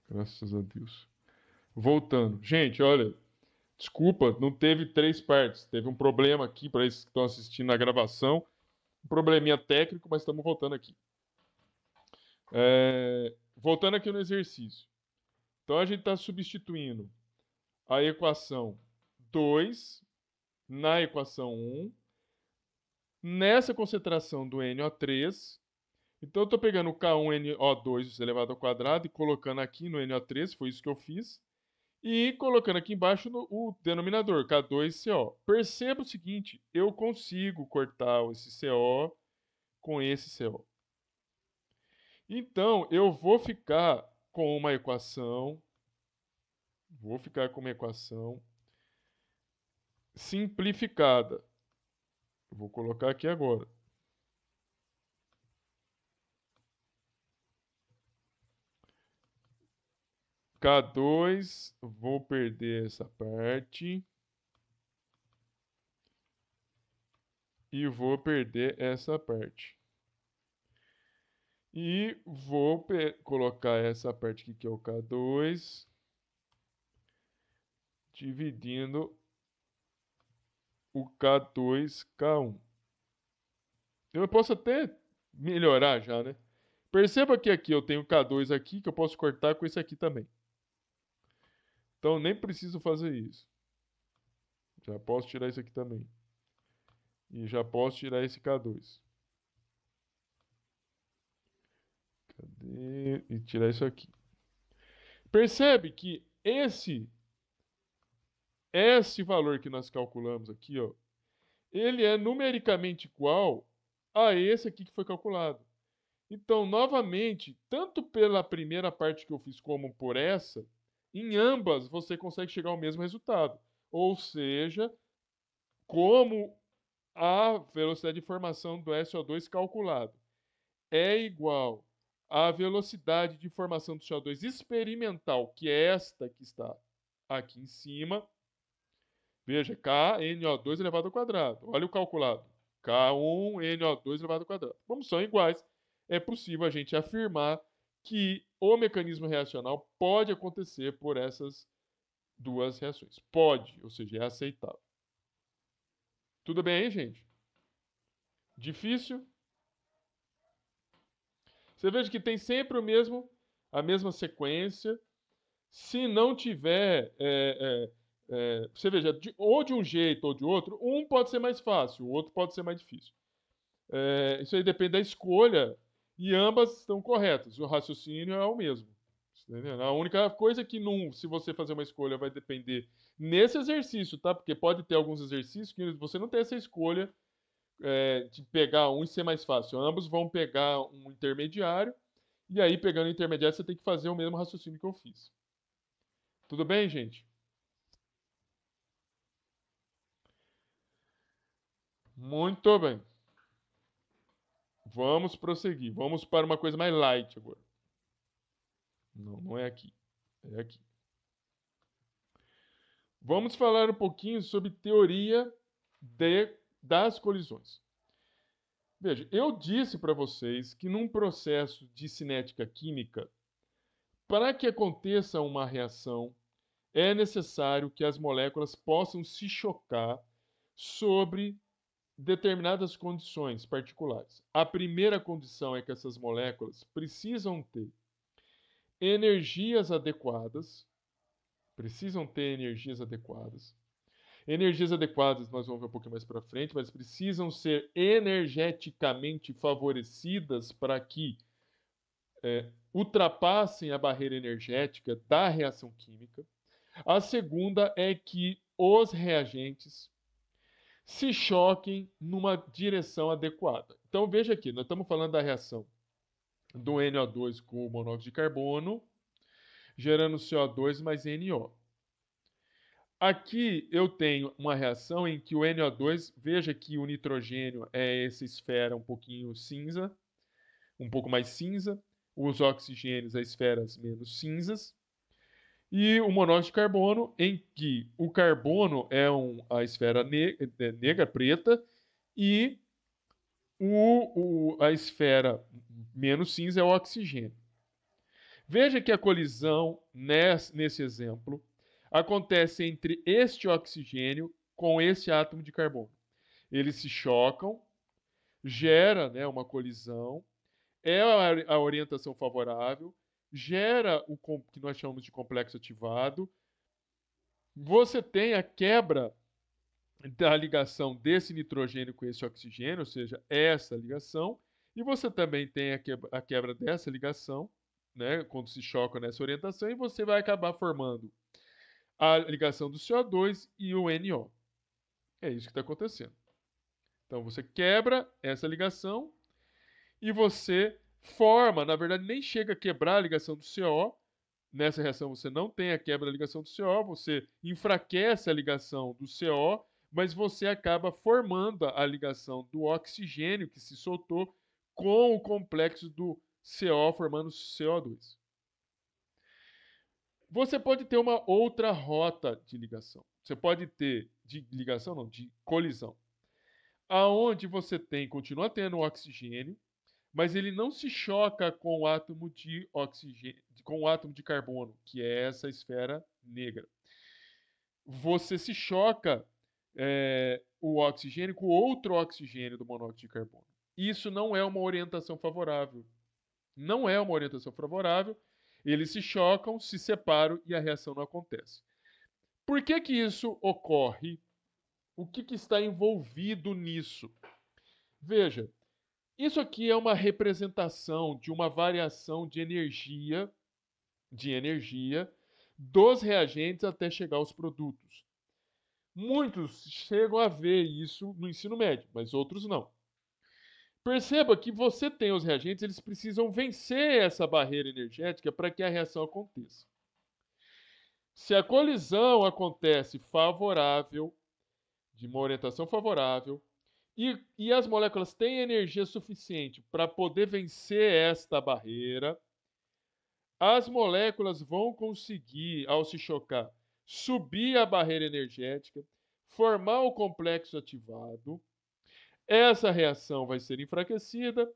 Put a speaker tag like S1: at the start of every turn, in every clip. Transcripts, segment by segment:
S1: Graças a Deus. Voltando. Gente, olha, desculpa, não teve 3 partes. Teve um problema aqui para esses que estão assistindo a gravação. Um probleminha técnico, mas estamos voltando aqui. Voltando aqui no exercício. Então a gente está substituindo a equação 2 na equação 1, nessa concentração do NO3. Então eu estou pegando o K1NO2 elevado ao quadrado e colocando aqui no NO3, foi isso que eu fiz. E colocando aqui embaixo o denominador, K2CO. Perceba o seguinte, eu consigo cortar esse CO com esse CO. Então, eu vou ficar com uma equação simplificada. Vou colocar aqui agora. K2, vou perder essa parte. E vou perder essa parte. E vou colocar essa parte aqui, que é o K2, dividindo o K2K1. Eu posso até melhorar já, né? Perceba que aqui eu tenho K2 aqui, que eu posso cortar com esse aqui também. Então nem preciso fazer isso. Já posso tirar isso aqui também. E já posso tirar esse K2. Cadê? E tirar isso aqui. Percebe que esse valor que nós calculamos aqui, ó, ele é numericamente igual a esse aqui que foi calculado. Então, novamente, tanto pela primeira parte que eu fiz como por essa, em ambas você consegue chegar ao mesmo resultado. Ou seja, como a velocidade de formação do SO2 calculado é igual à velocidade de formação do CO2 experimental, que é esta que está aqui em cima. Veja, KNO2 elevado ao quadrado. Olha o calculado. K1NO2 elevado ao quadrado. Como são iguais, é possível a gente afirmar que o mecanismo reacional pode acontecer por essas duas reações. Pode, ou seja, é aceitável. Tudo bem aí, gente? Difícil? Você veja que tem sempre a mesma sequência. Se não tiver, você veja, ou de um jeito ou de outro, um pode ser mais fácil, o outro pode ser mais difícil. Isso aí depende da escolha e ambas estão corretas. O raciocínio é o mesmo. Entendeu? A única coisa que não, se você fazer uma escolha, vai depender nesse exercício, tá? Porque pode ter alguns exercícios que você não tem essa escolha de pegar um e ser mais fácil. Ambos vão pegar um intermediário e aí, pegando o intermediário, você tem que fazer o mesmo raciocínio que eu fiz. Tudo bem, gente? Muito bem. Vamos prosseguir. Vamos para uma coisa mais light agora. Não, não é aqui. É aqui. Vamos falar um pouquinho sobre teoria das colisões. Veja, eu disse para vocês que num processo de cinética química, para que aconteça uma reação, é necessário que as moléculas possam se chocar sobre determinadas condições particulares. A primeira condição é que essas moléculas precisam ter energias adequadas, Energias adequadas nós vamos ver um pouquinho mais para frente, mas precisam ser energeticamente favorecidas para que ultrapassem a barreira energética da reação química. A segunda é que os reagentes se choquem numa direção adequada. Então veja aqui, nós estamos falando da reação do NO2 com o monóxido de carbono, gerando CO2 mais NO. Aqui eu tenho uma reação em que o NO2, veja que o nitrogênio é essa esfera um pouquinho cinza, um pouco mais cinza, os oxigênios, as esferas menos cinzas, e o monóxido de carbono, em que o carbono é a esfera negra, preta, e a esfera menos cinza é o oxigênio. Veja que a colisão, nesse exemplo, acontece entre este oxigênio com esse átomo de carbono. Eles se chocam, gera, né, uma colisão, é a orientação favorável, gera o que nós chamamos de complexo ativado. Você tem a quebra da ligação desse nitrogênio com esse oxigênio, ou seja, essa ligação, e você também tem a quebra dessa ligação, né, quando se choca nessa orientação, e você vai acabar formando a ligação do CO2 e o NO. É isso que está acontecendo. Então você quebra essa ligação e você forma, na verdade nem chega a quebrar a ligação do CO. Nessa reação você não tem a quebra da ligação do CO, você enfraquece a ligação do CO, mas você acaba formando a ligação do oxigênio que se soltou com o complexo do CO formando CO2. Você pode ter uma outra rota de ligação. Você pode ter de ligação, não, de colisão, aonde você continua tendo o oxigênio, mas ele não se choca com o átomo de oxigênio, com o átomo de carbono, que é essa esfera negra. Você se choca o oxigênio com outro oxigênio do monóxido de carbono. Isso não é uma orientação favorável. Não é uma orientação favorável. Eles se chocam, se separam e a reação não acontece. Por que que isso ocorre? O que que está envolvido nisso? Veja, isso aqui é uma representação de uma variação de energia dos reagentes até chegar aos produtos. Muitos chegam a ver isso no ensino médio, mas outros não. Perceba que você tem os reagentes, eles precisam vencer essa barreira energética para que a reação aconteça. Se a colisão acontece favorável, de uma orientação favorável, e as moléculas têm energia suficiente para poder vencer esta barreira, as moléculas vão conseguir, ao se chocar, subir a barreira energética, formar o complexo ativado. Essa reação vai ser enfraquecida.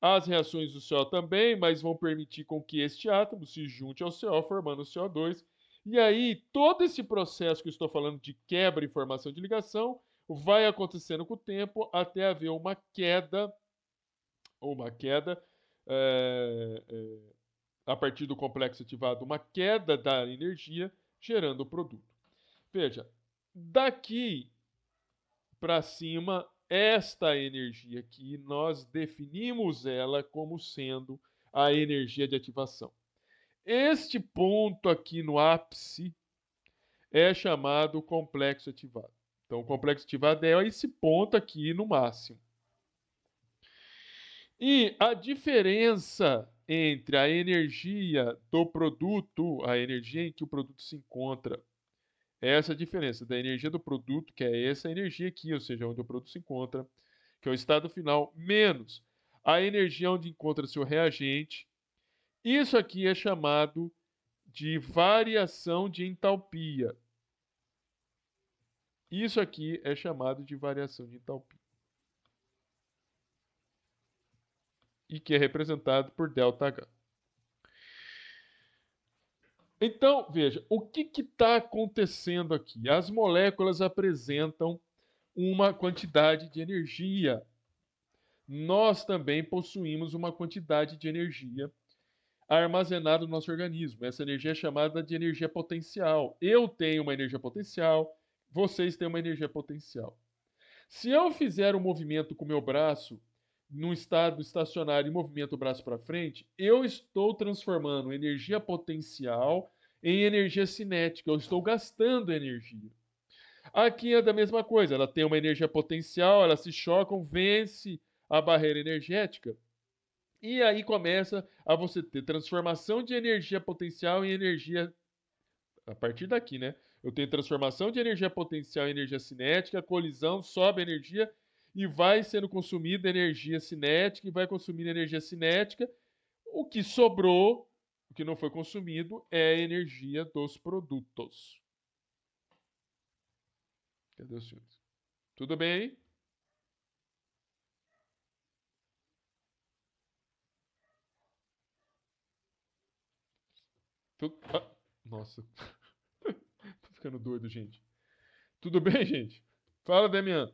S1: As reações do CO também, mas vão permitir com que este átomo se junte ao CO, formando o CO2. E aí, todo esse processo que eu estou falando de quebra e formação de ligação vai acontecendo com o tempo até haver uma queda é, é, a partir do complexo ativado, uma queda da energia, gerando o produto. Veja, daqui para cima, esta energia aqui, nós definimos ela como sendo a energia de ativação. Este ponto aqui no ápice é chamado complexo ativado. Então, o complexo ativado é esse ponto aqui no máximo. E a diferença entre a energia do produto, a energia em que o produto se encontra, essa é a diferença da energia do produto, que é essa energia aqui, ou seja, onde o produto se encontra, que é o estado final, menos a energia onde encontra seu reagente. Isso aqui é chamado de variação de entalpia. Isso aqui é chamado de variação de entalpia. E que é representado por ΔH. Então, veja, o que está acontecendo aqui? As moléculas apresentam uma quantidade de energia. Nós também possuímos uma quantidade de energia armazenada no nosso organismo. Essa energia é chamada de energia potencial. Eu tenho uma energia potencial, vocês têm uma energia potencial. Se eu fizer um movimento com o meu braço num estado estacionário e movimento o braço para frente, eu estou transformando energia potencial em energia cinética. Eu estou gastando energia. Aqui é da mesma coisa. Ela tem uma energia potencial, elas se chocam, vence a barreira energética. E aí começa a você ter transformação de energia potencial em energia. A partir daqui, né? Eu tenho transformação de energia potencial em energia cinética, colisão, sobe a energia e vai sendo consumida energia cinética e vai consumindo energia cinética. O que sobrou, o que não foi consumido, é a energia dos produtos. Cadê os senhores? Tudo bem aí? Nossa, tô ficando doido, gente. Tudo bem, gente? Fala, Damiano.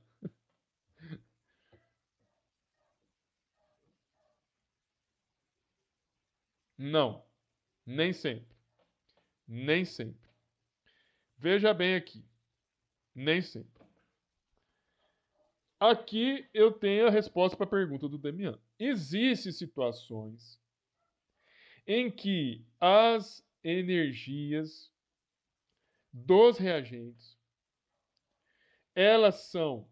S1: Não, nem sempre. Nem sempre. Veja bem aqui. Nem sempre. Aqui eu tenho a resposta para a pergunta do Damiano. Existem situações em que as energias dos reagentes elas são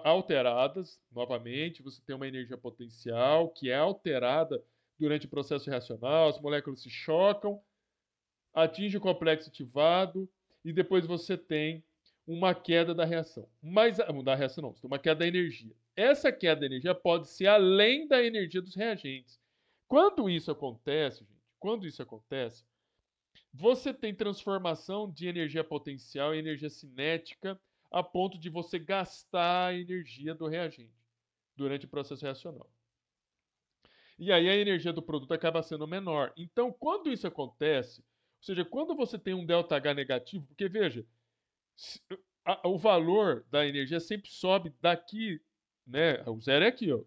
S1: alteradas, novamente, você tem uma energia potencial que é alterada durante o processo reacional, as moléculas se chocam, atinge o complexo ativado e depois você tem uma queda da reação. Mas da reação não, você tem uma queda da energia. Essa queda da energia pode ser além da energia dos reagentes. Quando isso acontece, gente, quando isso acontece, você tem transformação de energia potencial em energia cinética a ponto de você gastar a energia do reagente durante o processo reacional. E aí a energia do produto acaba sendo menor. Então, quando isso acontece, ou seja, quando você tem um ΔH negativo, porque veja, o valor da energia sempre sobe daqui, né? O zero é aqui, ó.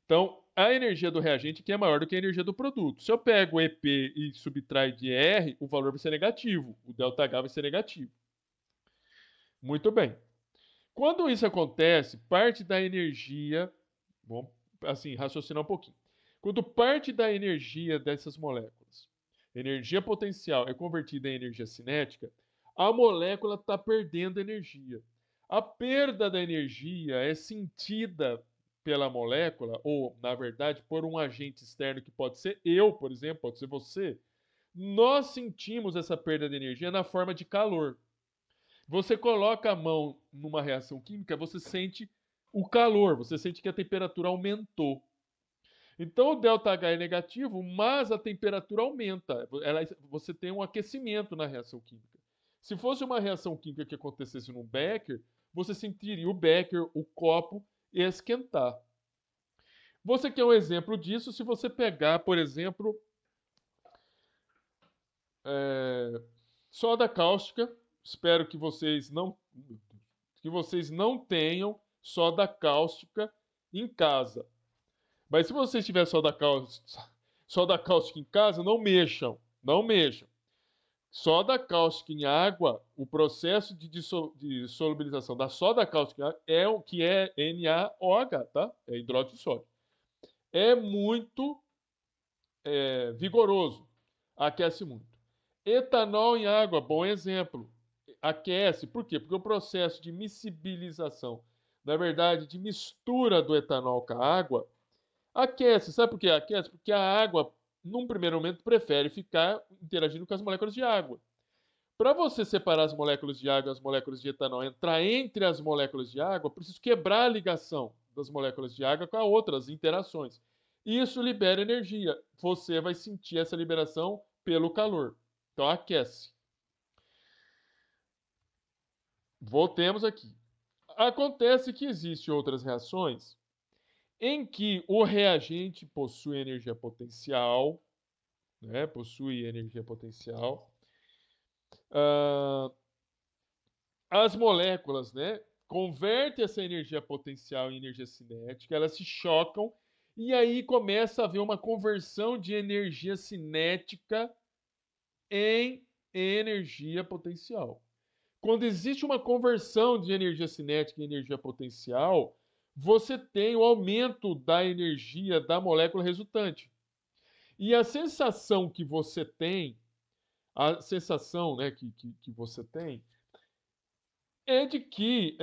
S1: Então, a energia do reagente que é maior do que a energia do produto. Se eu pego EP e subtrai de R, o valor vai ser negativo, o ΔH vai ser negativo. Muito bem. Quando isso acontece, parte da energia, vamos assim, raciocinar um pouquinho. Quando parte da energia dessas moléculas, energia potencial, é convertida em energia cinética, a molécula está perdendo energia. A perda da energia é sentida pela molécula, ou, na verdade, por um agente externo que pode ser eu, por exemplo, pode ser você. Nós sentimos essa perda de energia na forma de calor. Você coloca a mão numa reação química, você sente o calor, você sente que a temperatura aumentou. Então o ΔH é negativo, mas a temperatura aumenta. Você tem um aquecimento na reação química. Se fosse uma reação química que acontecesse num becker, você sentiria o becker, o copo, esquentar. Você quer um exemplo disso se você pegar, por exemplo, soda cáustica. Espero que vocês não tenham soda cáustica em casa. Mas se você tiver soda cáustica em casa, não mexam, não mexam. Soda cáustica em água, o processo de solubilização da soda cáustica é o que é NaOH, tá? É hidróxido de sódio. É muito vigoroso, aquece muito. Etanol em água, bom exemplo. Aquece, por quê? Porque o processo de miscibilização, na verdade, de mistura do etanol com a água, aquece. Sabe por que aquece? Porque a água, num primeiro momento, prefere ficar interagindo com as moléculas de água. Para você separar as moléculas de água e as moléculas de etanol, entrar entre as moléculas de água, preciso quebrar a ligação das moléculas de água com as outras interações. Isso libera energia. Você vai sentir essa liberação pelo calor. Então aquece. Voltemos aqui. Acontece que existem outras reações em que o reagente possui energia potencial, né? Possui energia potencial. As moléculas, né? Convertem essa energia potencial em energia cinética, elas se chocam e aí começa a haver uma conversão de energia cinética em energia potencial. Quando existe uma conversão de energia cinética em energia potencial, você tem o aumento da energia da molécula resultante. E a sensação que você tem, a sensação, né, que você tem, é de que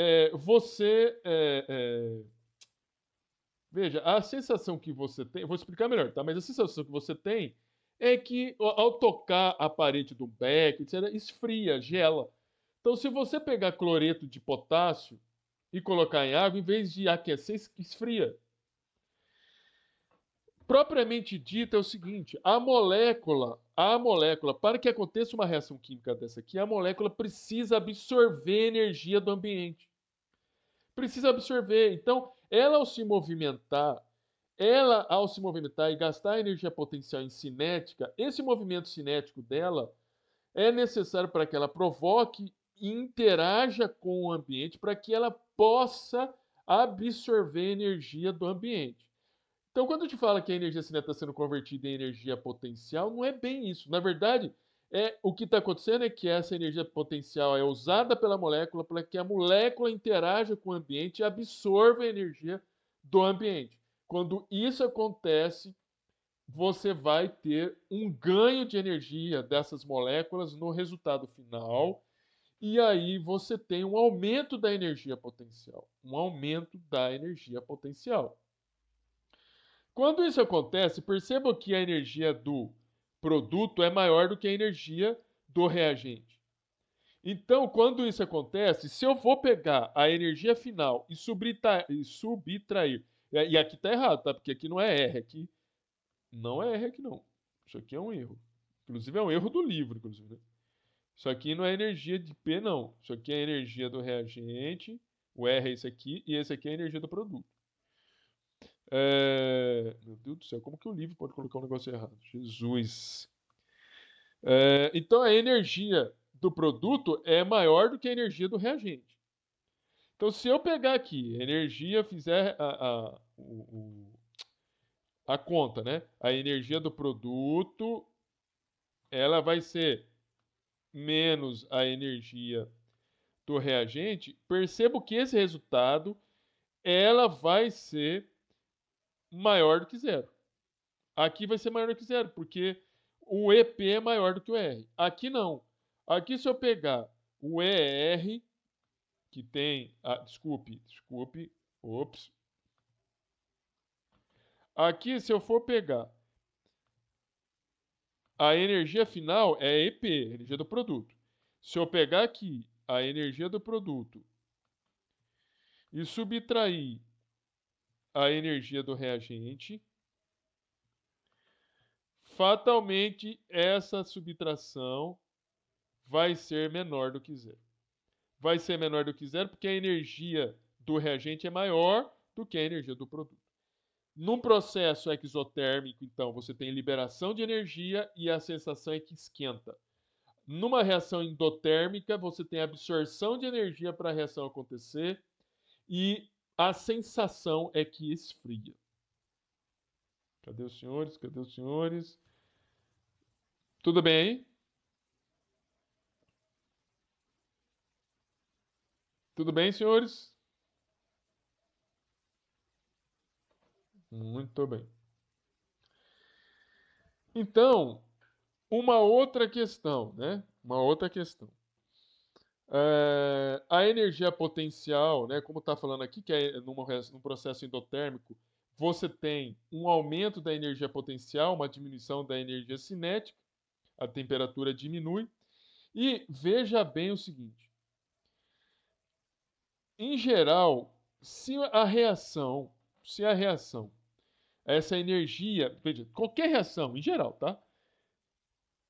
S1: veja, a sensação que você tem, eu vou explicar melhor, tá? Mas a sensação que você tem é que ao tocar a parede do beck, etc., esfria, gela. Então, se você pegar cloreto de potássio e colocar em água, em vez de aquecer, esfria. Propriamente dito é o seguinte, a molécula, para que aconteça uma reação química dessa aqui, a molécula precisa absorver energia do ambiente. Precisa absorver. Então, ela ao se movimentar, ela, ao se movimentar e gastar energia potencial em cinética, esse movimento cinético dela é necessário para que ela provoque e interaja com o ambiente para que ela possa absorver energia do ambiente. Então, quando a gente fala que a energia cinética está sendo convertida em energia potencial, não é bem isso. Na verdade, o que está acontecendo é que essa energia potencial é usada pela molécula para que a molécula interaja com o ambiente e absorva a energia do ambiente. Quando isso acontece, você vai ter um ganho de energia dessas moléculas no resultado final, e aí você tem um aumento da energia potencial. Um aumento da energia potencial. Quando isso acontece, perceba que a energia do produto é maior do que a energia do reagente. Então, quando isso acontece, se eu vou pegar a energia final e subtrair, e aqui está errado, tá? Porque aqui não é R, aqui não é R aqui não. Isso aqui é um erro. Inclusive é um erro do livro, inclusive, né? Isso aqui não é energia de P, não. Isso aqui é energia do reagente, o R é esse aqui, e esse aqui é a energia do produto. Meu Deus do céu, como que o livro pode colocar um negócio errado? Jesus. Então a energia do produto é maior do que a energia do reagente. Então, se eu pegar aqui, a energia, fizer a conta, né? A energia do produto, ela vai ser menos a energia do reagente. Percebo que esse resultado, ela vai ser maior do que zero. Aqui vai ser maior do que zero, porque o EP é maior do que o R. Aqui não. Aqui, se eu pegar o ER, que tem. Desculpe. Ops. Aqui, se eu for pegar a energia final, é EP, energia do produto. Se eu pegar aqui a energia do produto e subtrair a energia do reagente, fatalmente essa subtração vai ser menor do que zero. Vai ser menor do que zero porque a energia do reagente é maior do que a energia do produto. Num processo exotérmico, então, você tem liberação de energia e a sensação é que esquenta. Numa reação endotérmica, você tem absorção de energia para a reação acontecer e a sensação é que esfria. Cadê os senhores? Cadê os senhores? Tudo bem aí? Tudo bem, senhores? Muito bem. Então, uma outra questão, né? Uma outra questão. A energia potencial, né? Como está falando aqui, que é num processo endotérmico, você tem um aumento da energia potencial, uma diminuição da energia cinética, a temperatura diminui. E veja bem o seguinte: em geral, se a reação, essa energia, veja, qualquer reação, em geral, tá?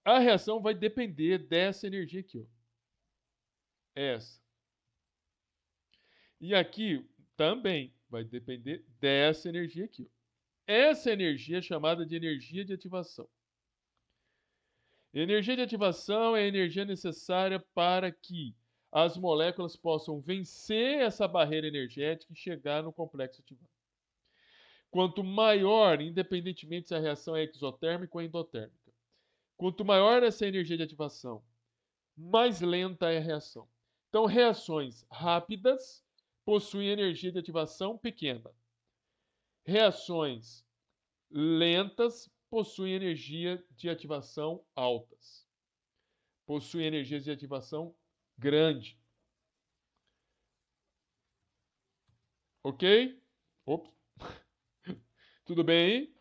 S1: A reação vai depender dessa energia aqui, ó. Essa. E aqui também vai depender dessa energia aqui, ó. Essa energia é chamada de energia de ativação. Energia de ativação é a energia necessária para que as moléculas possam vencer essa barreira energética e chegar no complexo ativado. Quanto maior, independentemente se a reação é exotérmica ou endotérmica, quanto maior essa energia de ativação, mais lenta é a reação. Então, reações rápidas possuem energia de ativação pequena. Reações lentas possuem energia de ativação altas. Possuem energias de ativação grande. Ok? Ops. Tudo bem aí?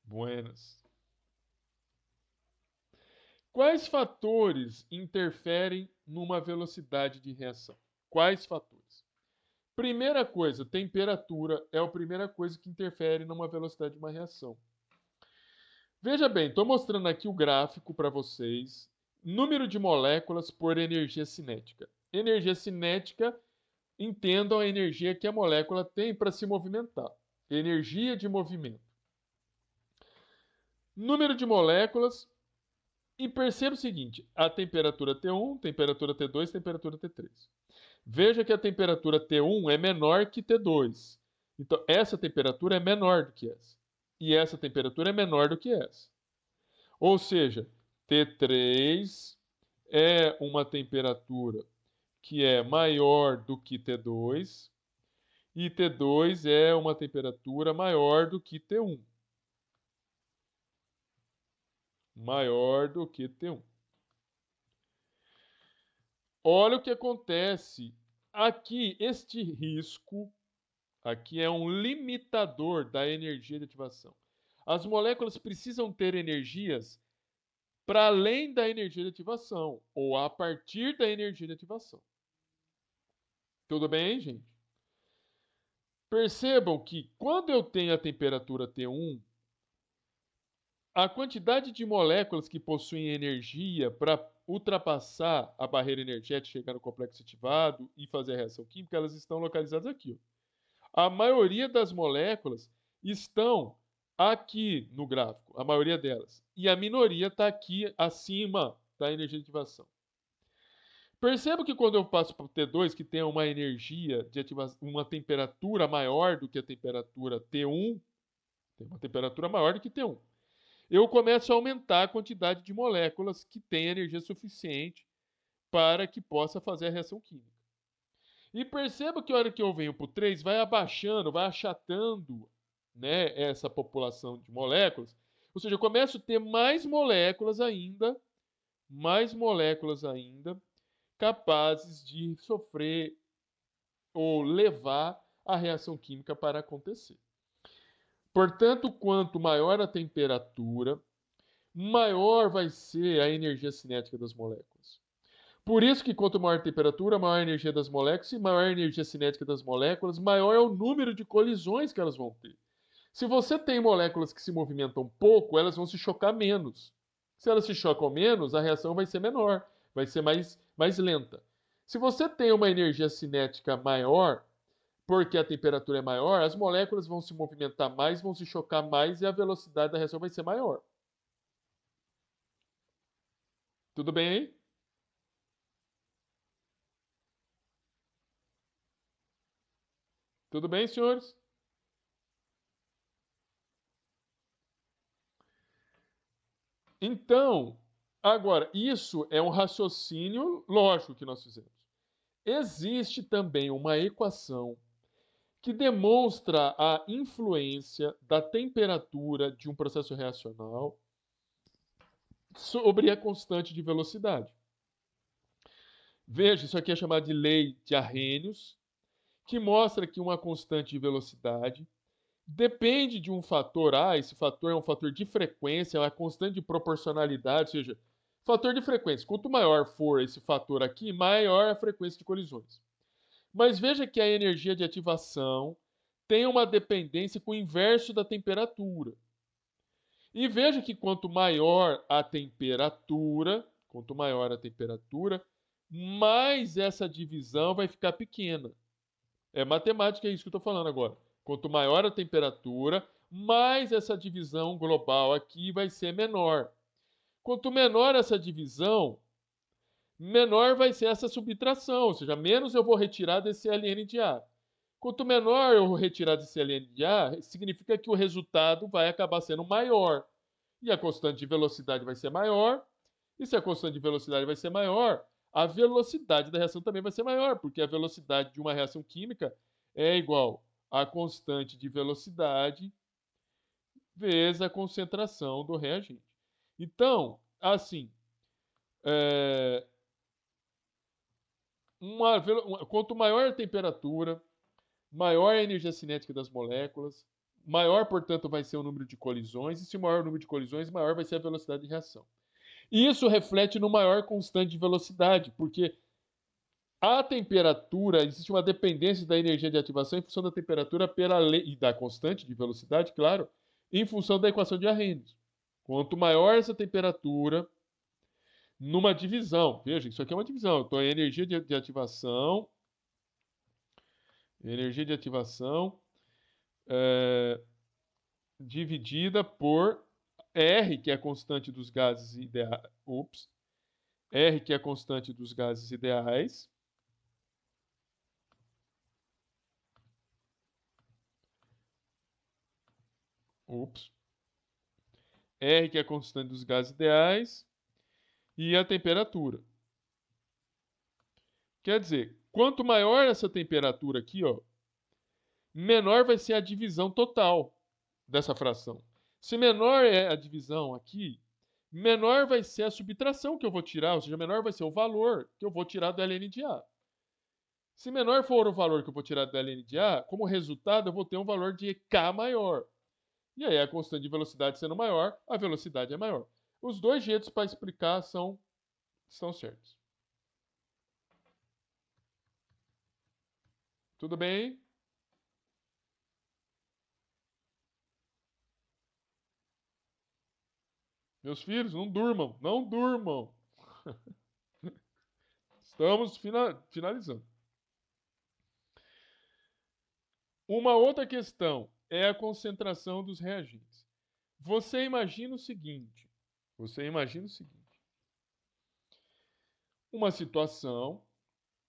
S1: Buenas. Quais fatores interferem numa velocidade de reação? Quais fatores? Primeira coisa, temperatura é a primeira coisa que interfere numa velocidade de uma reação. Veja bem, estou mostrando aqui o gráfico para vocês Número de moléculas por energia cinética. Energia cinética, entendam a energia que a molécula tem para se movimentar. Energia de movimento. Número de moléculas. E perceba o seguinte, a temperatura T1, temperatura T2, temperatura T3. Veja que a temperatura T1 é menor que T2. Então, essa temperatura é menor do que essa. E essa temperatura é menor do que essa. Ou seja, T3 é uma temperatura que é maior do que T2 e T2 é uma temperatura maior do que T1. Maior do que T1. Olha o que acontece. Aqui, este risco, aqui é um limitador da energia de ativação. As moléculas precisam ter energias para além da energia de ativação, ou a partir da energia de ativação. Tudo bem, gente? Percebam que quando eu tenho a temperatura T1, a quantidade de moléculas que possuem energia para ultrapassar a barreira energética, chegar no complexo ativado e fazer a reação química, elas estão localizadas aqui. Ó. A maioria das moléculas estão aqui no gráfico, a maioria delas. E a minoria está aqui acima da energia de ativação. Perceba que quando eu passo para o T2, que tem uma energia de ativação, uma temperatura maior do que a temperatura T1, tem uma temperatura maior do que T1. Eu começo a aumentar a quantidade de moléculas que têm energia suficiente para que possa fazer a reação química. E perceba que a hora que eu venho para o 3, vai abaixando, vai achatando, né, essa população de moléculas. Ou seja, eu começo a ter mais moléculas ainda capazes de sofrer ou levar a reação química para acontecer. Portanto, quanto maior a temperatura, maior vai ser a energia cinética das moléculas. Por isso que quanto maior a temperatura, maior a energia das moléculas, e maior a energia cinética das moléculas, maior é o número de colisões que elas vão ter. Se você tem moléculas que se movimentam pouco, elas vão se chocar menos. Se elas se chocam menos, a reação vai ser menor, vai ser mais lenta. Se você tem uma energia cinética maior, porque a temperatura é maior, as moléculas vão se movimentar mais, vão se chocar mais e a velocidade da reação vai ser maior. Tudo bem aí? Tudo bem, senhores? Então, agora, isso é um raciocínio lógico que nós fizemos. Existe também uma equação que demonstra a influência da temperatura de um processo reacional sobre a constante de velocidade. Veja, isso aqui é chamado de lei de Arrhenius, que mostra que uma constante de velocidade depende de um fator A, esse fator é um fator de frequência, é uma constante de proporcionalidade, ou seja, fator de frequência. Quanto maior for esse fator aqui, maior a frequência de colisões. Mas veja que a energia de ativação tem uma dependência com o inverso da temperatura. E veja que quanto maior a temperatura, mais essa divisão vai ficar pequena. É matemática, é isso que eu estou falando agora. Quanto maior a temperatura, mais essa divisão global aqui vai ser menor. Quanto menor essa divisão, menor vai ser essa subtração, ou seja, menos eu vou retirar desse ln de A. Quanto menor eu retirar desse ln de A, significa que o resultado vai acabar sendo maior. E a constante de velocidade vai ser maior. E se a constante de velocidade vai ser maior, a velocidade da reação também vai ser maior, porque a velocidade de uma reação química é igual à constante de velocidade vezes a concentração do reagente. Então, assim, quanto maior a temperatura, maior a energia cinética das moléculas, maior, portanto, vai ser o número de colisões, e se maior o número de colisões, maior vai ser a velocidade de reação. E isso reflete no maior constante de velocidade, porque a temperatura, existe uma dependência da energia de ativação em função da temperatura pela lei, e da constante de velocidade, claro, em função da equação de Arrhenius. Quanto maior essa temperatura, numa divisão. Veja, isso aqui é uma divisão. Então, é energia de ativação. Energia de ativação dividida por R, que é a constante dos gases ideais. R, que é a constante dos gases ideais. R, que é a constante dos gases ideais. E a temperatura. Quer dizer, quanto maior essa temperatura aqui, ó, menor vai ser a divisão total dessa fração. Se menor é a divisão aqui, menor vai ser a subtração que eu vou tirar, ou seja, menor vai ser o valor que eu vou tirar do ln de A. Se menor for o valor que eu vou tirar do ln de A, como resultado eu vou ter um valor de K maior. E aí a constante de velocidade sendo maior, a velocidade é maior. Os dois jeitos para explicar estão certos. Tudo bem? Meus filhos, não durmam, não durmam. Estamos finalizando. Uma outra questão é a concentração dos reagentes. Você imagina o seguinte, uma situação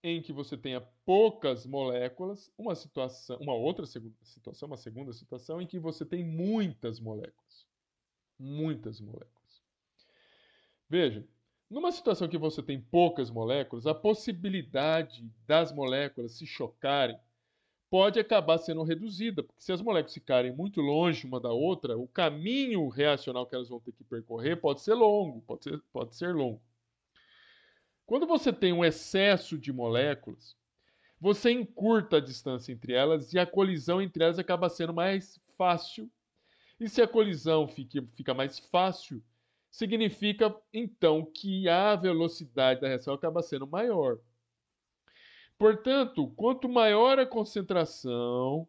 S1: em que você tenha poucas moléculas, uma segunda situação em que você tem muitas moléculas. Muitas moléculas. Veja, numa situação que você tem poucas moléculas, a possibilidade das moléculas se chocarem pode acabar sendo reduzida, porque se as moléculas ficarem muito longe uma da outra, o caminho reacional que elas vão ter que percorrer pode ser longo, pode ser longo. Quando você tem um excesso de moléculas, você encurta a distância entre elas e a colisão entre elas acaba sendo mais fácil. E se a colisão fica mais fácil, significa então que a velocidade da reação acaba sendo maior. Portanto, quanto maior a concentração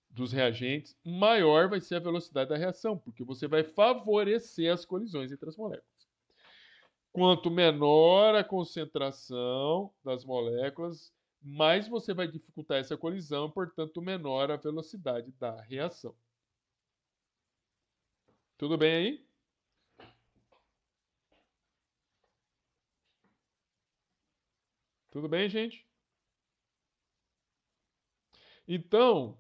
S1: dos reagentes, maior vai ser a velocidade da reação, porque você vai favorecer as colisões entre as moléculas. Quanto menor a concentração das moléculas, mais você vai dificultar essa colisão, portanto, menor a velocidade da reação. Tudo bem aí? Tudo bem, gente? Então,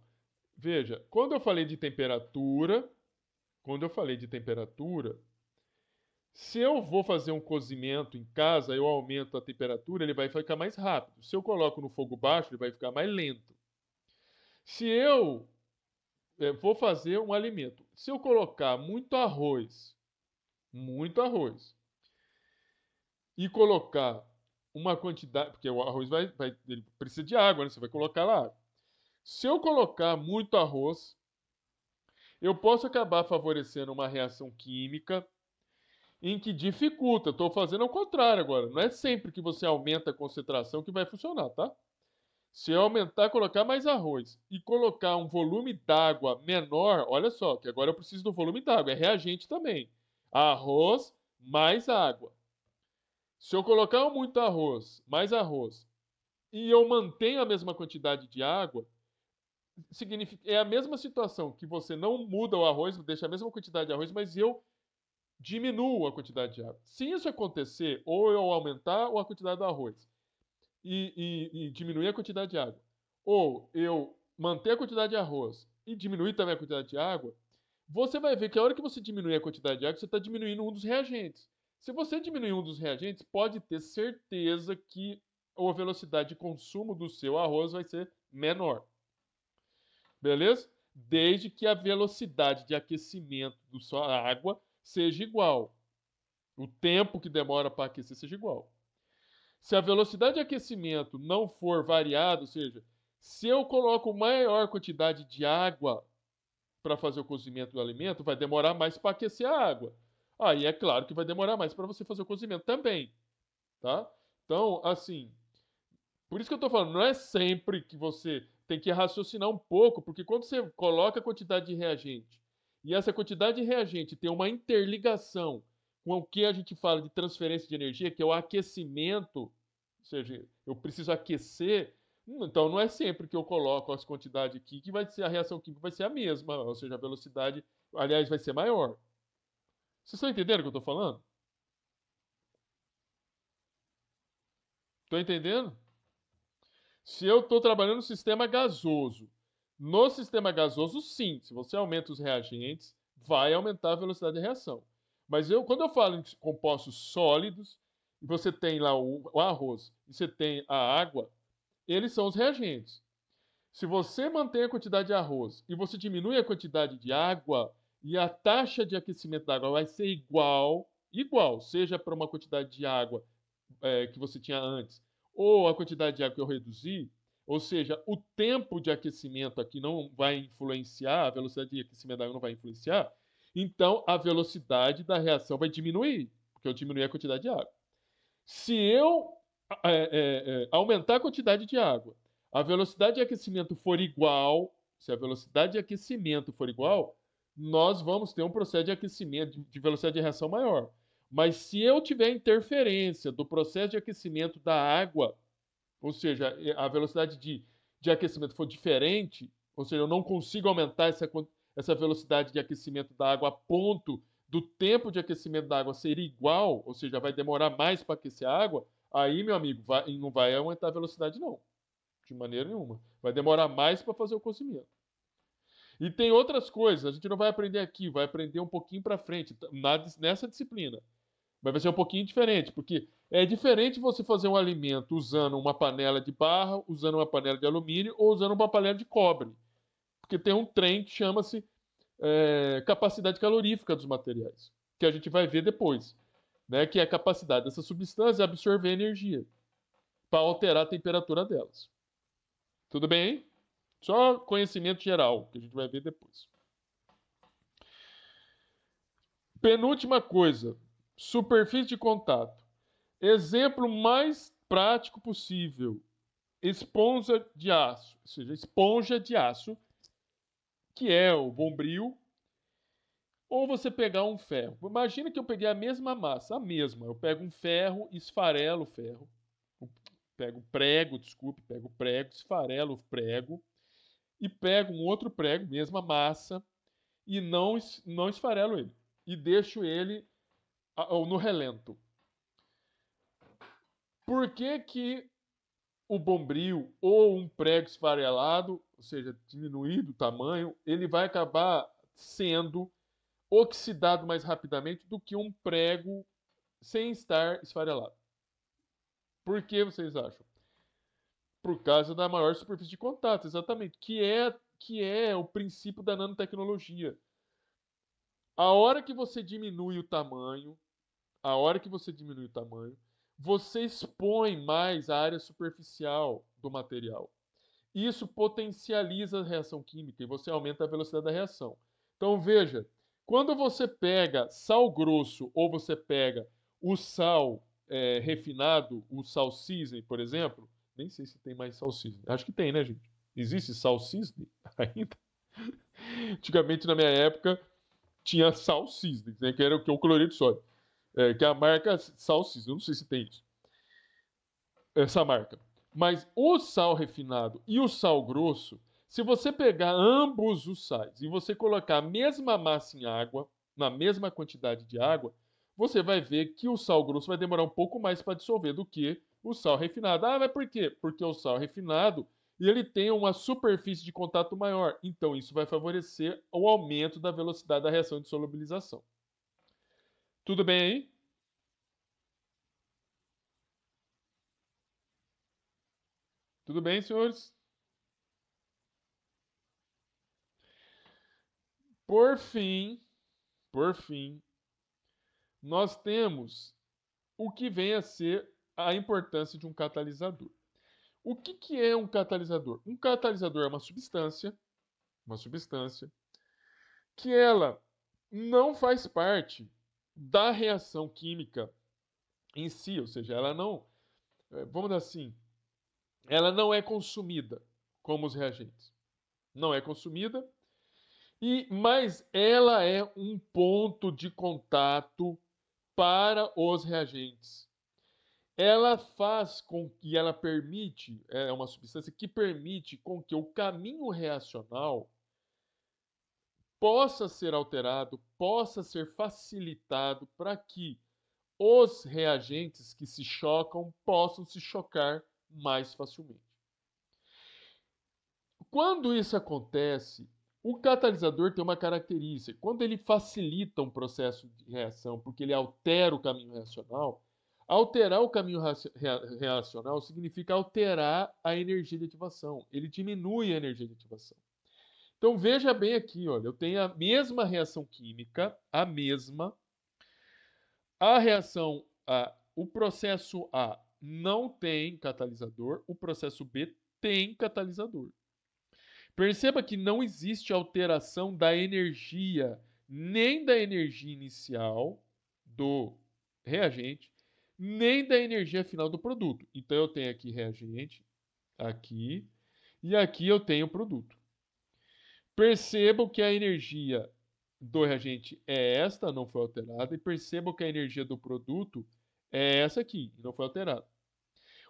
S1: veja, quando eu falei de temperatura, se eu vou fazer um cozimento em casa, eu aumento a temperatura, ele vai ficar mais rápido. Se eu coloco no fogo baixo, ele vai ficar mais lento. Se eu vou fazer um alimento, se eu colocar muito arroz, e colocar uma quantidade, porque o arroz ele precisa de água, né? Você vai colocar lá. Se eu colocar muito arroz, eu posso acabar favorecendo uma reação química em que dificulta. Estou fazendo ao contrário agora. Não é sempre que você aumenta a concentração que vai funcionar, tá? Se eu aumentar, colocar mais arroz e colocar um volume d'água menor, olha só, que agora eu preciso do volume d'água, é reagente também. Arroz mais água. Se eu colocar muito arroz, mais arroz, e eu mantenho a mesma quantidade de água, é a mesma situação que você não muda o arroz, deixa a mesma quantidade de arroz, mas eu diminuo a quantidade de água. Se isso acontecer, ou eu aumentar a quantidade do arroz e diminuir a quantidade de água, ou eu manter a quantidade de arroz e diminuir também a quantidade de água, você vai ver que a hora que você diminuir a quantidade de água, você está diminuindo um dos reagentes. Se você diminuir um dos reagentes, pode ter certeza que a velocidade de consumo do seu arroz vai ser menor. Beleza? Desde que a velocidade de aquecimento da sua água seja igual. O tempo que demora para aquecer seja igual. Se a velocidade de aquecimento não for variada, ou seja, se eu coloco maior quantidade de água para fazer o cozimento do alimento, vai demorar mais para aquecer a água. Aí é claro que vai demorar mais para você fazer o cozimento também, tá? Então, assim, por isso que eu estou falando, não é sempre que você tem que raciocinar um pouco, porque quando você coloca a quantidade de reagente e essa quantidade de reagente tem uma interligação com o que a gente fala de transferência de energia, que é o aquecimento, ou seja, eu preciso aquecer, então não é sempre que eu coloco as quantidades aqui que vai ser a reação química vai ser a mesma, ou seja, a velocidade, aliás, vai ser maior. Vocês estão entendendo o que eu estou falando? Estão entendendo? Se eu estou trabalhando no sistema gasoso, no sistema gasoso, sim, se você aumenta os reagentes, vai aumentar a velocidade de reação. Mas quando eu falo em compostos sólidos, e você tem lá o arroz e você tem a água, eles são os reagentes. Se você mantém a quantidade de arroz e você diminui a quantidade de água, e a taxa de aquecimento da água vai ser igual, seja para uma quantidade de água que você tinha antes, ou a quantidade de água que eu reduzi, ou seja, o tempo de aquecimento aqui não vai influenciar, a velocidade de aquecimento da água não vai influenciar, então a velocidade da reação vai diminuir, porque eu diminui a quantidade de água. Se eu aumentar a quantidade de água, a velocidade de aquecimento for igual, se a velocidade de aquecimento for igual, nós vamos ter um processo de aquecimento, de velocidade de reação maior. Mas se eu tiver interferência do processo de aquecimento da água, ou seja, a velocidade de aquecimento for diferente, ou seja, eu não consigo aumentar essa velocidade de aquecimento da água a ponto do tempo de aquecimento da água ser igual, ou seja, vai demorar mais para aquecer a água, aí, meu amigo, não vai aumentar a velocidade, não. De maneira nenhuma. Vai demorar mais para fazer o cozimento. E tem outras coisas, a gente não vai aprender aqui, vai aprender um pouquinho para frente, nessa disciplina. Mas vai ser um pouquinho diferente, porque é diferente você fazer um alimento usando uma panela de barro, usando uma panela de alumínio ou usando uma panela de cobre. Porque tem um trem que chama-se capacidade calorífica dos materiais, que a gente vai ver depois, né? Que é a capacidade dessa substância absorver energia para alterar a temperatura delas. Tudo bem? Só conhecimento geral, que a gente vai ver depois. Penúltima coisa, superfície de contato. Exemplo mais prático possível: esponja de aço, ou seja, esponja de aço, que é o bombril, ou você pegar um ferro. Imagina que eu peguei a mesma massa, a mesma. Eu pego um ferro, esfarelo o ferro, pego prego, pego prego, esfarelo o prego e pego um outro prego, mesma massa, e não esfarelo ele e deixo ele no relento. Por que que o bombril ou um prego esfarelado, ou seja, diminuído o tamanho, ele vai acabar sendo oxidado mais rapidamente do que um prego sem estar esfarelado? Por que vocês acham? Por causa da maior superfície de contato, exatamente, que é o princípio da nanotecnologia. A hora que você diminui o tamanho, você expõe mais a área superficial do material. Isso potencializa a reação química e você aumenta a velocidade da reação. Então veja, quando você pega sal grosso ou você pega o sal refinado, o sal cisne, por exemplo, nem sei se tem mais sal cisne. Acho que tem, né, gente? Existe sal cisne ainda? Antigamente, na minha época, tinha sal cisne, né, que era o cloreto de sódio, que é a marca sal cisne. Eu não sei se tem isso, essa marca. Mas o sal refinado e o sal grosso, se você pegar ambos os sais e você colocar a mesma massa em água, na mesma quantidade de água, você vai ver que o sal grosso vai demorar um pouco mais para dissolver do que o sal refinado. Ah, mas por quê? Porque o sal refinado ele tem uma superfície de contato maior. Então, isso vai favorecer o aumento da velocidade da reação de solubilização. Tudo bem aí? Tudo bem, senhores? Por fim, por fim, nós temos o que vem a ser a importância de um catalisador. O que é um catalisador? Um catalisador é uma substância que ela não faz parte da reação química em si, ou seja, ela não, vamos dizer assim, ela não é consumida como os reagentes. Não é consumida, mas ela é um ponto de contato para os reagentes. Ela faz com que ela permite, é uma substância que permite com que o caminho reacional possa ser alterado, possa ser facilitado para que os reagentes que se chocam possam se chocar mais facilmente. Quando isso acontece, o catalisador tem uma característica. Quando ele facilita um processo de reação, porque ele altera o caminho reacional, alterar o caminho reacional significa alterar a energia de ativação. Ele diminui a energia de ativação. Então veja bem aqui, olha, eu tenho a mesma reação química, a mesma. A reação A, o processo A não tem catalisador, o processo B tem catalisador. Perceba que não existe alteração da energia, nem da energia inicial do reagente, nem da energia final do produto. Então eu tenho aqui reagente, aqui, e aqui eu tenho produto. Percebam que a energia do reagente é esta, não foi alterada, e percebam que a energia do produto é essa aqui, não foi alterada.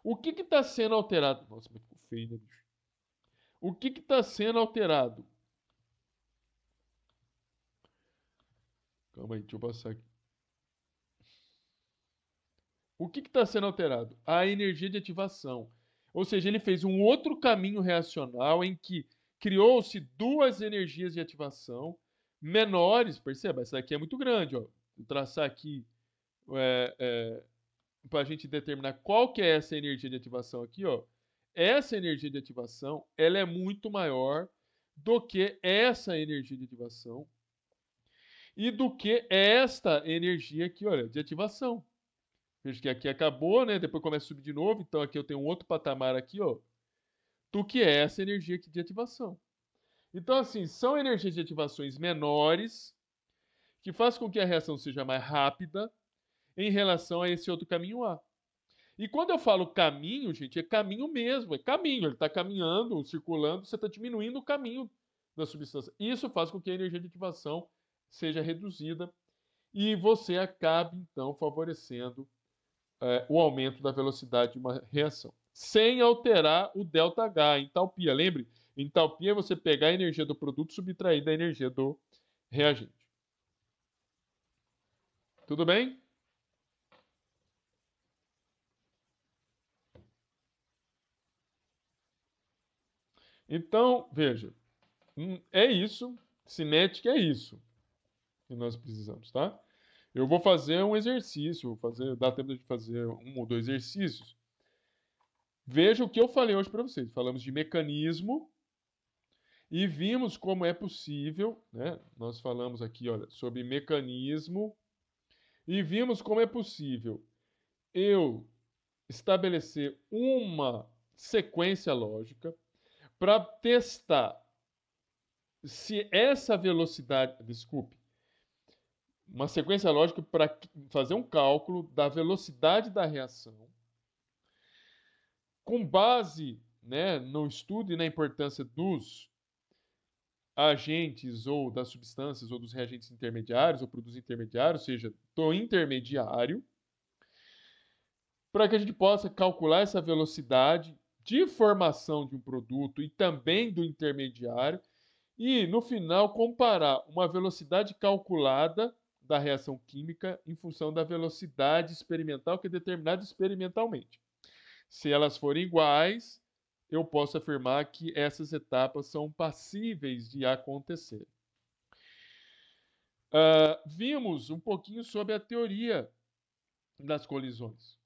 S1: O que está sendo alterado? Nossa, mas ficou feio, né, bicho? O que está sendo alterado? Calma aí, deixa eu passar aqui. O que está sendo alterado? A energia de ativação. Ou seja, ele fez um outro caminho reacional em que criou-se duas energias de ativação menores. Perceba, essa aqui é muito grande. Ó. Vou traçar aqui para a gente determinar qual que é essa energia de ativação aqui. Ó. Essa energia de ativação ela é muito maior do que essa energia de ativação e do que esta energia aqui, olha, de ativação. Veja que aqui acabou, né? Depois começa a subir de novo. Então aqui eu tenho um outro patamar aqui, ó, do que é essa energia aqui de ativação. Então, assim, são energias de ativações menores que faz com que a reação seja mais rápida em relação a esse outro caminho A. E quando eu falo caminho, gente, é caminho mesmo, é caminho. Ele está caminhando, circulando, você está diminuindo o caminho da substância. Isso faz com que a energia de ativação seja reduzida e você acabe, então, favorecendo o aumento da velocidade de uma reação, sem alterar o ΔH, a entalpia. Lembre, entalpia é você pegar a energia do produto e subtrair da energia do reagente. Tudo bem? Então, veja, é isso, cinética é isso que nós precisamos, tá? Eu vou fazer um exercício, dá tempo de fazer um ou dois exercícios. Veja o que eu falei hoje para vocês. Falamos de mecanismo e vimos como é possível, né? Nós falamos aqui, olha, sobre mecanismo e vimos como é possível eu estabelecer uma sequência lógica para testar se essa velocidade, desculpe, uma sequência lógica para fazer um cálculo da velocidade da reação com base, né, no estudo e na importância dos agentes ou das substâncias ou dos reagentes intermediários ou produtos intermediários, ou seja, do intermediário, para que a gente possa calcular essa velocidade de formação de um produto e também do intermediário e, no final, comparar uma velocidade calculada da reação química em função da velocidade experimental que é determinada experimentalmente. Se elas forem iguais, eu posso afirmar que essas etapas são passíveis de acontecer. Vimos um pouquinho sobre a teoria das colisões.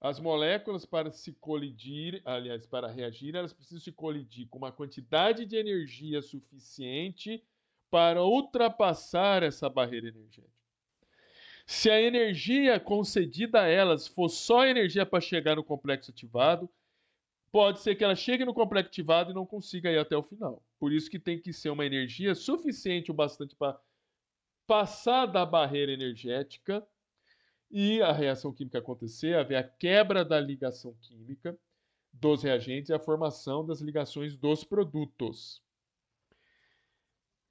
S1: As moléculas, para se colidir, aliás, para reagir, elas precisam se colidir com uma quantidade de energia suficiente para ultrapassar essa barreira energética. Se a energia concedida a elas for só energia para chegar no complexo ativado, pode ser que ela chegue no complexo ativado e não consiga ir até o final. Por isso que tem que ser uma energia suficiente o bastante para passar da barreira energética e a reação química acontecer, haver a quebra da ligação química dos reagentes e a formação das ligações dos produtos.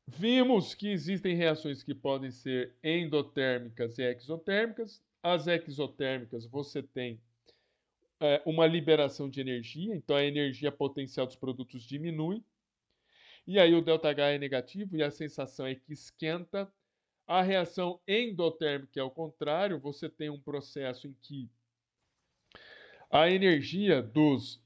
S1: Vimos que existem reações que podem ser endotérmicas e exotérmicas. As exotérmicas, você tem uma liberação de energia, então a energia potencial dos produtos diminui. E aí o ΔH é negativo e a sensação é que esquenta. A reação endotérmica é o contrário, você tem um processo em que a energia dos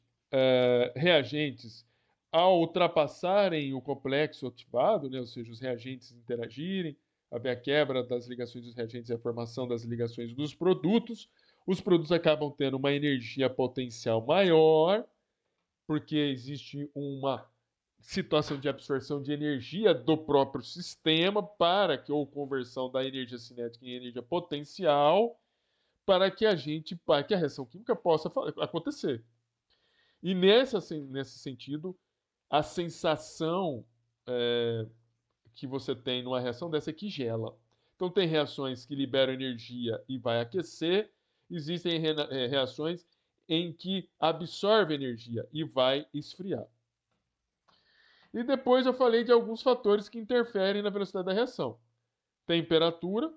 S1: reagentes, ao ultrapassarem o complexo ativado, né, ou seja, os reagentes interagirem, haver a quebra das ligações dos reagentes e a formação das ligações dos produtos, os produtos acabam tendo uma energia potencial maior, porque existe uma situação de absorção de energia do próprio sistema para que ou conversão da energia cinética em energia potencial para que para que a reação química possa acontecer. E nesse sentido, a sensação que você tem numa reação dessa é que gela. Então tem reações que liberam energia e vai aquecer, existem reações em que absorve energia e vai esfriar. E depois eu falei de alguns fatores que interferem na velocidade da reação. Temperatura,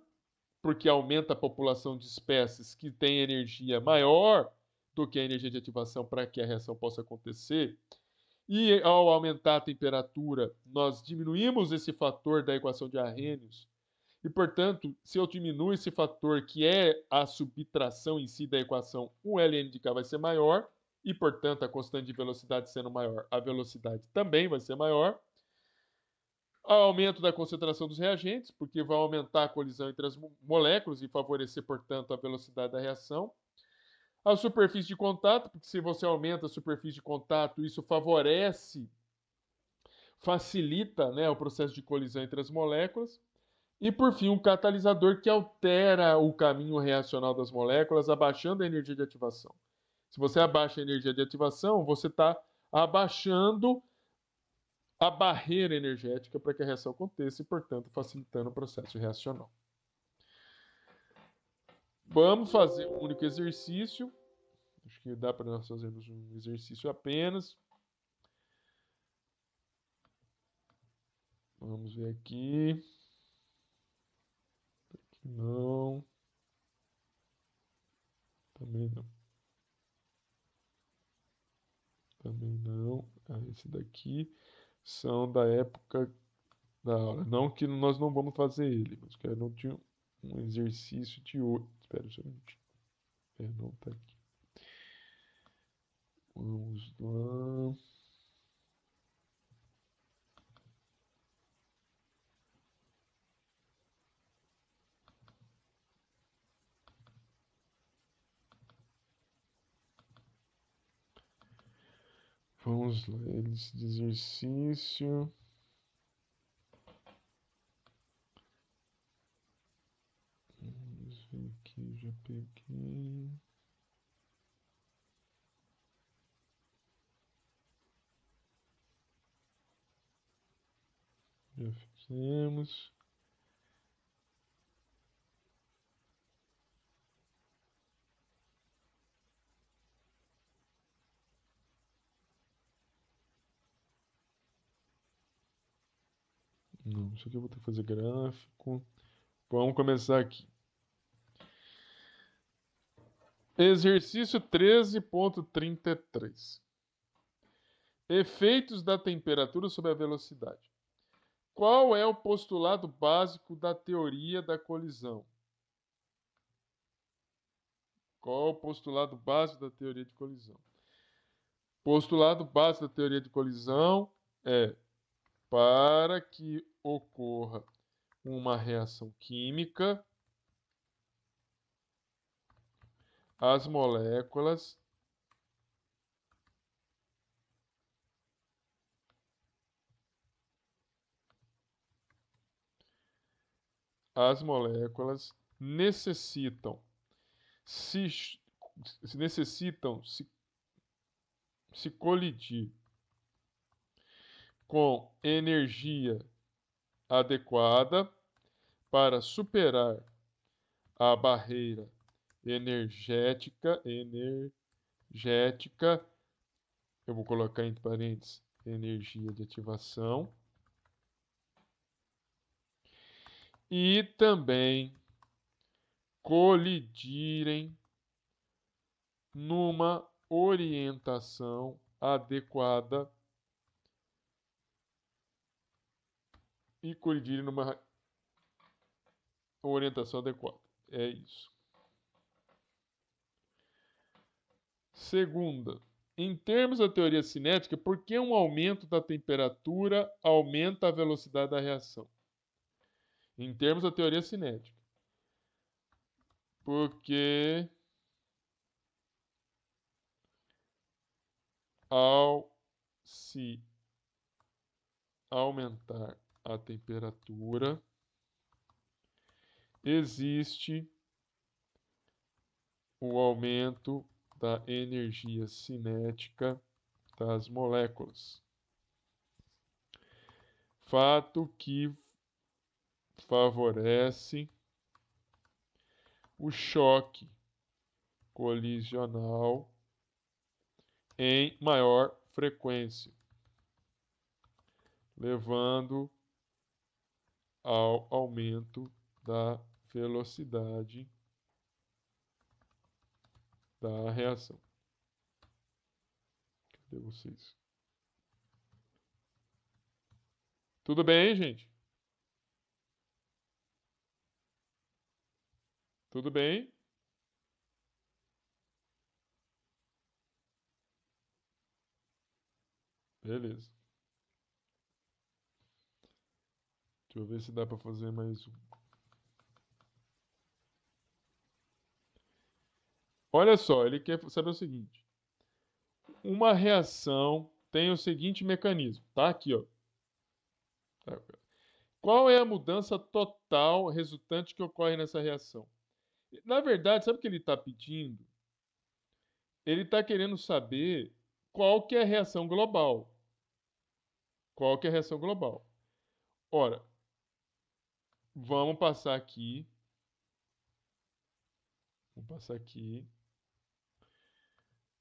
S1: porque aumenta a população de espécies que têm energia maior do que a energia de ativação para que a reação possa acontecer. E ao aumentar a temperatura, nós diminuímos esse fator da equação de Arrhenius. E, portanto, se eu diminuo esse fator que é a subtração em si da equação, o ln de K vai ser maior, e, portanto, a constante de velocidade sendo maior, a velocidade também vai ser maior. Aumento da concentração dos reagentes, porque vai aumentar a colisão entre as moléculas e favorecer, portanto, a velocidade da reação. A superfície de contato, porque se você aumenta a superfície de contato, isso favorece, facilita, né, o processo de colisão entre as moléculas. E, por fim, um catalisador que altera o caminho reacional das moléculas, abaixando a energia de ativação. Se você abaixa a energia de ativação, você está abaixando a barreira energética para que a reação aconteça e, portanto, facilitando o processo reacional. Vamos fazer um único exercício. Acho que dá para nós fazermos um exercício apenas. Vamos ver aqui. Não. Também não. Também não. Esse daqui são da época da aula. Não que nós não vamos fazer ele, mas que eu não tinha um exercício de hoje. Espera só um minutinho. Não tá aqui. Vamos lá. Vamos lá, esse de exercício. Vamos ver aqui, já peguei. Já fizemos. Não, isso aqui eu vou ter que fazer gráfico. Vamos começar aqui. Exercício 13.33. Efeitos da temperatura sobre a velocidade. Qual é o postulado básico da teoria da colisão? Qual é o postulado básico da teoria de colisão? Postulado básico da teoria de colisão é: para que ocorra uma reação química, as moléculas necessitam se colidir com energia adequada para superar a barreira energética, eu vou colocar entre parênteses, energia de ativação, e também colidirem numa orientação adequada e colidirem numa orientação adequada. É isso. Segunda, em termos da teoria cinética, por que um aumento da temperatura aumenta a velocidade da reação? Em termos da teoria cinética. Porque ao se aumentar a temperatura, existe o aumento da energia cinética das moléculas. Fato que favorece o choque colisional em maior frequência, levando ao aumento da velocidade da reação. Cadê vocês? Tudo bem, gente? Tudo bem? Beleza. Deixa eu ver se dá para fazer mais um. Olha só, ele quer saber o seguinte. Uma reação tem o seguinte mecanismo, tá? Aqui, ó. Qual é a mudança total resultante que ocorre nessa reação? Na verdade, sabe o que ele está pedindo? Ele está querendo saber qual que é a reação global. Qual que é a reação global? Ora, vamos passar aqui. Vamos passar aqui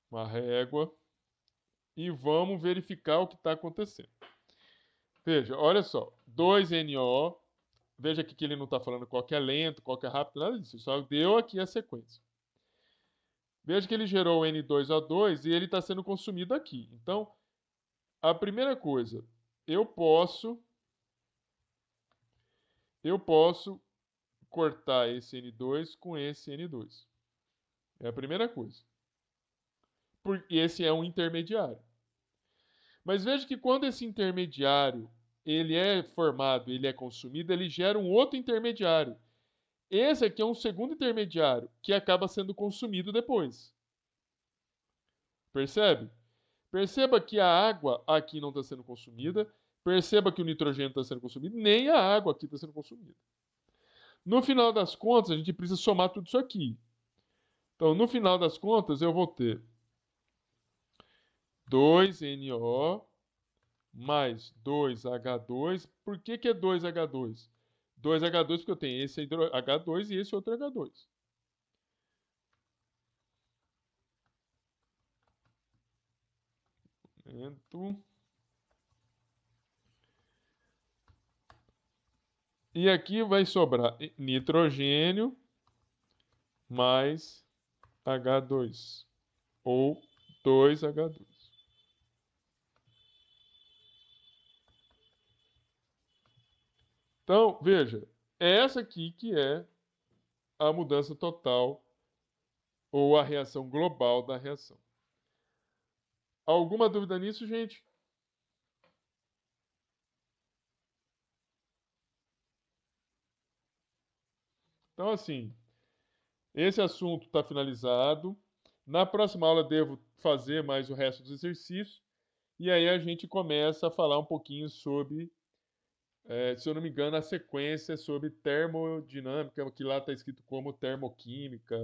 S1: uma régua e vamos verificar o que está acontecendo. Veja, olha só, 2NO, veja aqui que ele não está falando qual que é lento, qual que é rápido, nada disso, só deu aqui a sequência. Veja que ele gerou o N2O2 e ele está sendo consumido aqui. Então, a primeira coisa, eu posso cortar esse N2 com esse N2. É a primeira coisa. Porque esse é um intermediário. Mas veja que quando esse intermediário ele é formado, ele é consumido, ele gera um outro intermediário. Esse aqui é um segundo intermediário que acaba sendo consumido depois. Percebe? Perceba que a água aqui não está sendo consumida. Perceba que o nitrogênio está sendo consumido. Nem a água aqui está sendo consumida. No final das contas, a gente precisa somar tudo isso aqui. Então, no final das contas, eu vou ter 2NO mais 2H2. Por que é 2H2? 2H2 porque eu tenho esse H2 e esse outro H2. E aqui vai sobrar nitrogênio mais H2 ou 2H2. Então, veja, é essa aqui que é a mudança total ou a reação global da reação. Alguma dúvida nisso, gente? Então, assim, esse assunto está finalizado. Na próxima aula, devo fazer mais o resto dos exercícios. E aí a gente começa a falar um pouquinho sobre, se eu não me engano, a sequência sobre termodinâmica, que lá está escrito como termoquímica.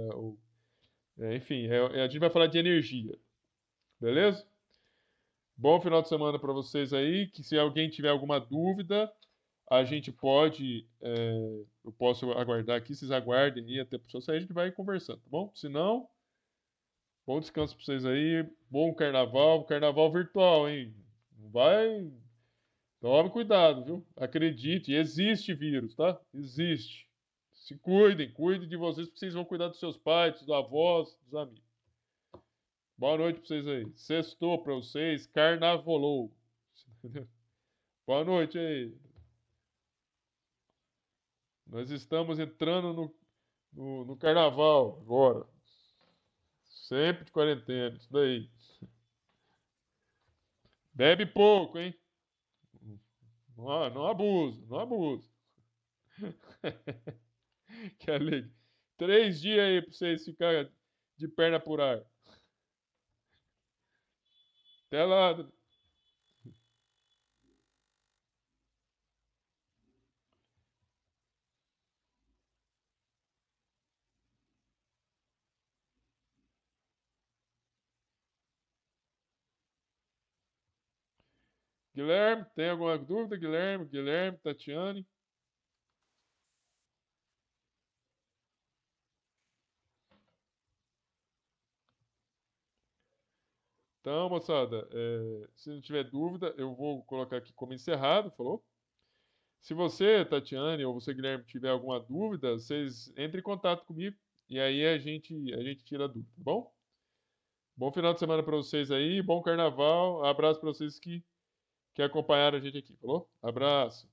S1: Enfim, a gente vai falar de energia. Beleza? Bom final de semana para vocês aí. Que se alguém tiver alguma dúvida, a gente pode. Eu posso aguardar aqui, vocês aguardem aí até a pessoa sair, a gente vai conversando, tá bom? Se não, bom descanso para vocês aí. Bom carnaval virtual, hein? Não vai. Tome cuidado, viu? Acredite, existe vírus, tá? Existe. Se cuidem, cuidem de vocês, porque vocês vão cuidar dos seus pais, dos avós, dos amigos. Boa noite pra vocês aí. Sextou pra vocês, carnavolou. Boa noite aí. Nós estamos entrando no carnaval agora. Sempre de quarentena, isso daí. Bebe pouco, hein? Não, não abusa, não abusa. Que alegria. 3 dias aí pra vocês ficarem de perna por ar. Até lá. Guilherme, tem alguma dúvida? Guilherme, Tatiane. Então, moçada, se não tiver dúvida, eu vou colocar aqui como encerrado, falou? Se você, Tatiane, ou você, Guilherme, tiver alguma dúvida, vocês entrem em contato comigo e aí a gente tira a dúvida, tá bom? Bom final de semana para vocês aí, bom carnaval, abraço para vocês que acompanharam a gente aqui, falou? Abraço.